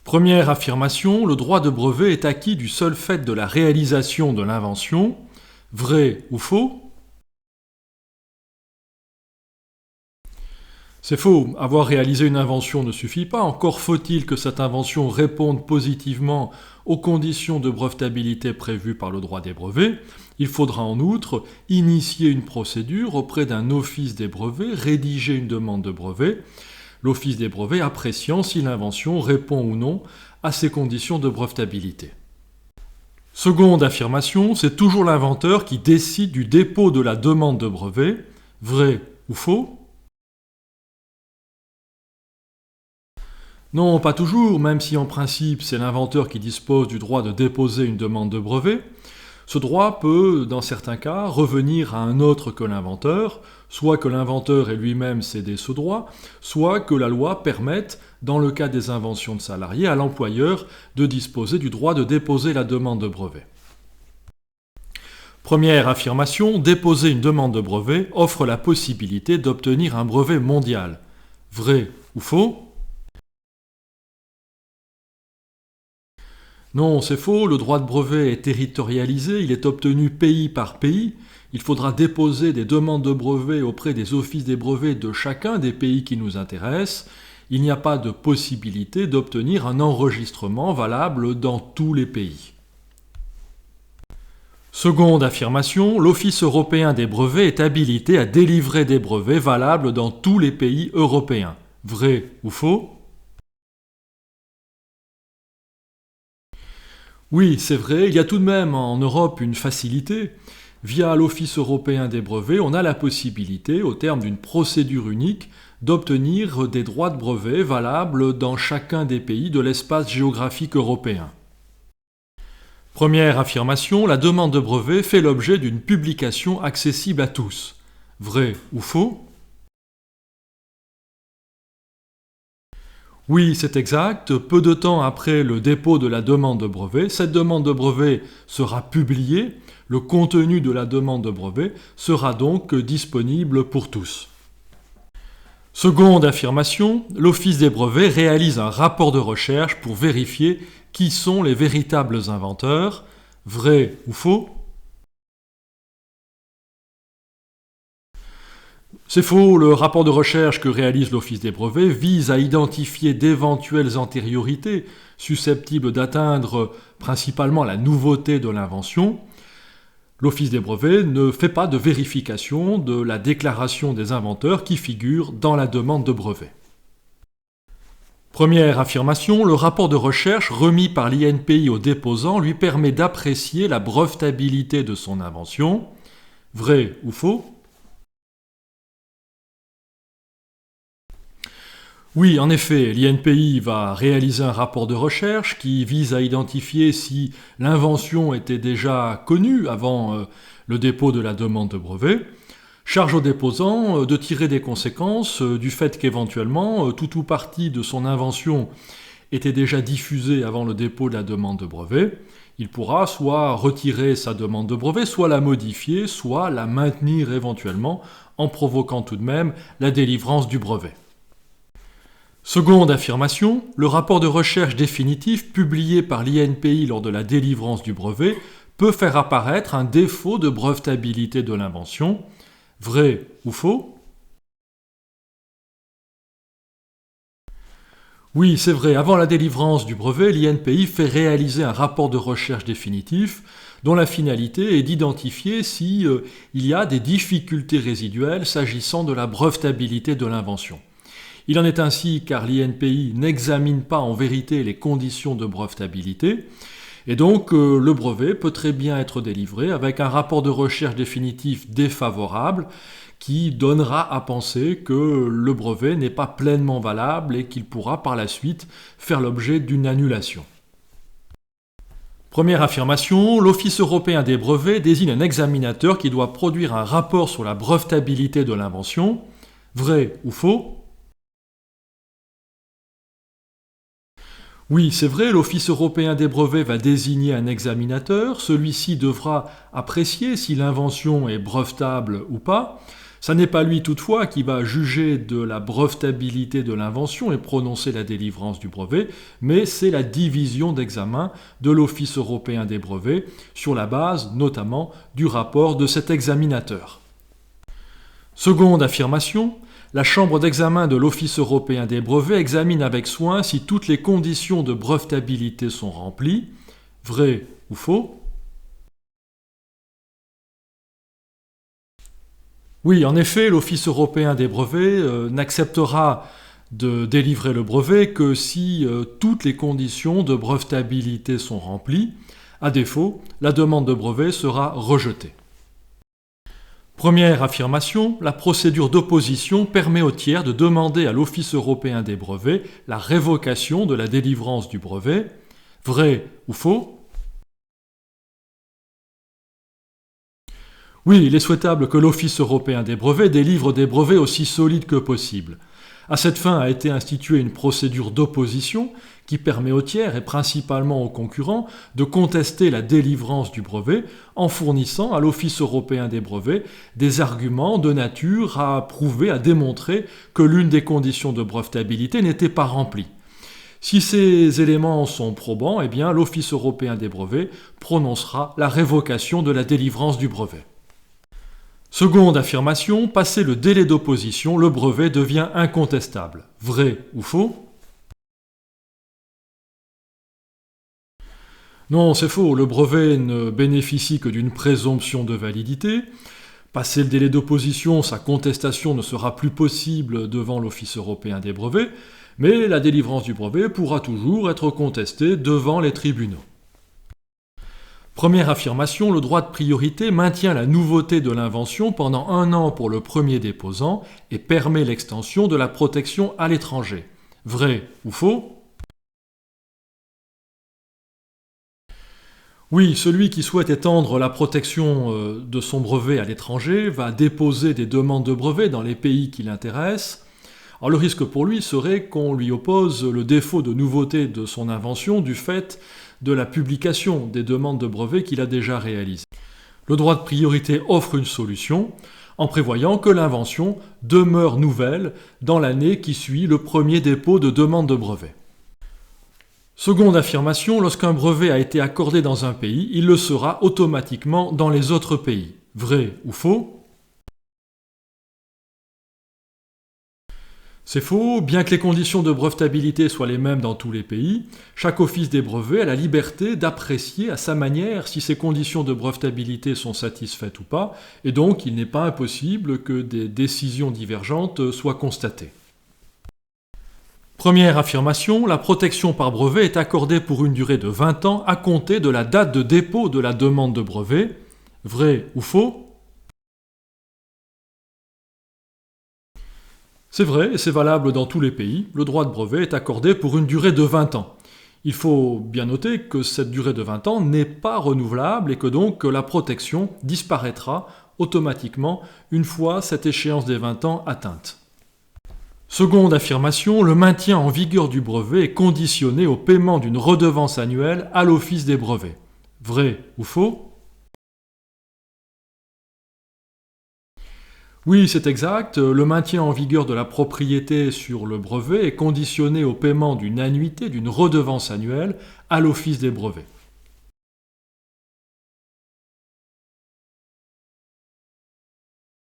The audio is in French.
Première affirmation, le droit de brevet est acquis du seul fait de la réalisation de l'invention. Vrai ou faux? C'est faux. Avoir réalisé une invention ne suffit pas. Encore faut-il que cette invention réponde positivement aux conditions de brevetabilité prévues par le droit des brevets. Il faudra en outre initier une procédure auprès d'un office des brevets, rédiger une demande de brevet, l'office des brevets appréciant si l'invention répond ou non à ces conditions de brevetabilité. Seconde affirmation, c'est toujours l'inventeur qui décide du dépôt de la demande de brevet. Vrai ou faux? Non, pas toujours, même si en principe c'est l'inventeur qui dispose du droit de déposer une demande de brevet. Ce droit peut, dans certains cas, revenir à un autre que l'inventeur, soit que l'inventeur ait lui-même cédé ce droit, soit que la loi permette, dans le cas des inventions de salariés, à l'employeur de disposer du droit de déposer la demande de brevet. Première affirmation, déposer une demande de brevet offre la possibilité d'obtenir un brevet mondial. Vrai ou faux? Non, c'est faux, le droit de brevet est territorialisé, il est obtenu pays par pays. Il faudra déposer des demandes de brevets auprès des offices des brevets de chacun des pays qui nous intéressent. Il n'y a pas de possibilité d'obtenir un enregistrement valable dans tous les pays. Seconde affirmation, l'Office européen des brevets est habilité à délivrer des brevets valables dans tous les pays européens. Vrai ou faux? Oui, c'est vrai, il y a tout de même en Europe une facilité. Via l'Office européen des brevets, on a la possibilité, au terme d'une procédure unique, d'obtenir des droits de brevet valables dans chacun des pays de l'espace géographique européen. Première affirmation, la demande de brevet fait l'objet d'une publication accessible à tous. Vrai ou faux? Oui, c'est exact. Peu de temps après le dépôt de la demande de brevet, cette demande de brevet sera publiée. Le contenu de la demande de brevet sera donc disponible pour tous. Seconde affirmation, l'Office des brevets réalise un rapport de recherche pour vérifier qui sont les véritables inventeurs. Vrai ou faux? C'est faux, le rapport de recherche que réalise l'Office des brevets vise à identifier d'éventuelles antériorités susceptibles d'atteindre principalement la nouveauté de l'invention. L'Office des brevets ne fait pas de vérification de la déclaration des inventeurs qui figure dans la demande de brevet. Première affirmation, le rapport de recherche remis par l'INPI au déposant lui permet d'apprécier la brevetabilité de son invention. Vrai ou faux? Oui, en effet, l'INPI va réaliser un rapport de recherche qui vise à identifier si l'invention était déjà connue avant le dépôt de la demande de brevet. Charge au déposant de tirer des conséquences du fait qu'éventuellement tout ou partie de son invention était déjà diffusée avant le dépôt de la demande de brevet. Il pourra soit retirer sa demande de brevet, soit la modifier, soit la maintenir éventuellement en provoquant tout de même la délivrance du brevet. Seconde affirmation, le rapport de recherche définitif publié par l'INPI lors de la délivrance du brevet peut faire apparaître un défaut de brevetabilité de l'invention. Vrai ou faux? Oui, c'est vrai, avant la délivrance du brevet, l'INPI fait réaliser un rapport de recherche définitif dont la finalité est d'identifier si il y a des difficultés résiduelles s'agissant de la brevetabilité de l'invention. Il en est ainsi car l'INPI n'examine pas en vérité les conditions de brevetabilité, et donc le brevet peut très bien être délivré avec un rapport de recherche définitif défavorable qui donnera à penser que le brevet n'est pas pleinement valable et qu'il pourra par la suite faire l'objet d'une annulation. Première affirmation, l'Office européen des brevets désigne un examinateur qui doit produire un rapport sur la brevetabilité de l'invention. Vrai ou faux? Oui, c'est vrai, l'Office européen des brevets va désigner un examinateur. Celui-ci devra apprécier si l'invention est brevetable ou pas. Ça n'est pas lui toutefois qui va juger de la brevetabilité de l'invention et prononcer la délivrance du brevet, mais c'est la division d'examen de l'Office européen des brevets, sur la base notamment du rapport de cet examinateur. Seconde affirmation, la chambre d'examen de l'Office européen des brevets examine avec soin si toutes les conditions de brevetabilité sont remplies. Vrai ou faux? Oui, en effet, l'Office européen des brevets n'acceptera de délivrer le brevet que si toutes les conditions de brevetabilité sont remplies. À défaut, la demande de brevet sera rejetée. Première affirmation, la procédure d'opposition permet au tiers de demander à l'Office européen des brevets la révocation de la délivrance du brevet. Vrai ou faux? Oui, il est souhaitable que l'Office européen des brevets délivre des brevets aussi solides que possible. À cette fin a été instituée une procédure d'opposition qui permet aux tiers, et principalement aux concurrents, de contester la délivrance du brevet en fournissant à l'Office européen des brevets des arguments de nature à prouver, à démontrer que l'une des conditions de brevetabilité n'était pas remplie. Si ces éléments sont probants, eh bien, l'Office européen des brevets prononcera la révocation de la délivrance du brevet. Seconde affirmation, passé le délai d'opposition, le brevet devient incontestable. Vrai ou faux? Non, c'est faux. Le brevet ne bénéficie que d'une présomption de validité. Passé le délai d'opposition, sa contestation ne sera plus possible devant l'Office européen des brevets, mais la délivrance du brevet pourra toujours être contestée devant les tribunaux. Première affirmation, le droit de priorité maintient la nouveauté de l'invention pendant 1 an pour le premier déposant et permet l'extension de la protection à l'étranger. Vrai ou faux? Oui, celui qui souhaite étendre la protection de son brevet à l'étranger va déposer des demandes de brevet dans les pays qui l'intéressent. Alors le risque pour lui serait qu'on lui oppose le défaut de nouveauté de son invention du fait de la publication des demandes de brevet qu'il a déjà réalisées. Le droit de priorité offre une solution en prévoyant que l'invention demeure nouvelle dans l'année qui suit le premier dépôt de demande de brevet. Seconde affirmation, lorsqu'un brevet a été accordé dans un pays, il le sera automatiquement dans les autres pays. Vrai ou faux? C'est faux, bien que les conditions de brevetabilité soient les mêmes dans tous les pays, chaque office des brevets a la liberté d'apprécier à sa manière si ces conditions de brevetabilité sont satisfaites ou pas, et donc il n'est pas impossible que des décisions divergentes soient constatées. Première affirmation, la protection par brevet est accordée pour une durée de 20 ans à compter de la date de dépôt de la demande de brevet. Vrai ou faux? C'est vrai, et c'est valable dans tous les pays, le droit de brevet est accordé pour une durée de 20 ans. Il faut bien noter que cette durée de 20 ans n'est pas renouvelable et que donc la protection disparaîtra automatiquement une fois cette échéance des 20 ans atteinte. Seconde affirmation, le maintien en vigueur du brevet est conditionné au paiement d'une redevance annuelle à l'Office des brevets. Vrai ou faux? Oui, c'est exact. Le maintien en vigueur de la propriété sur le brevet est conditionné au paiement d'une annuité, d'une redevance annuelle à l'Office des brevets.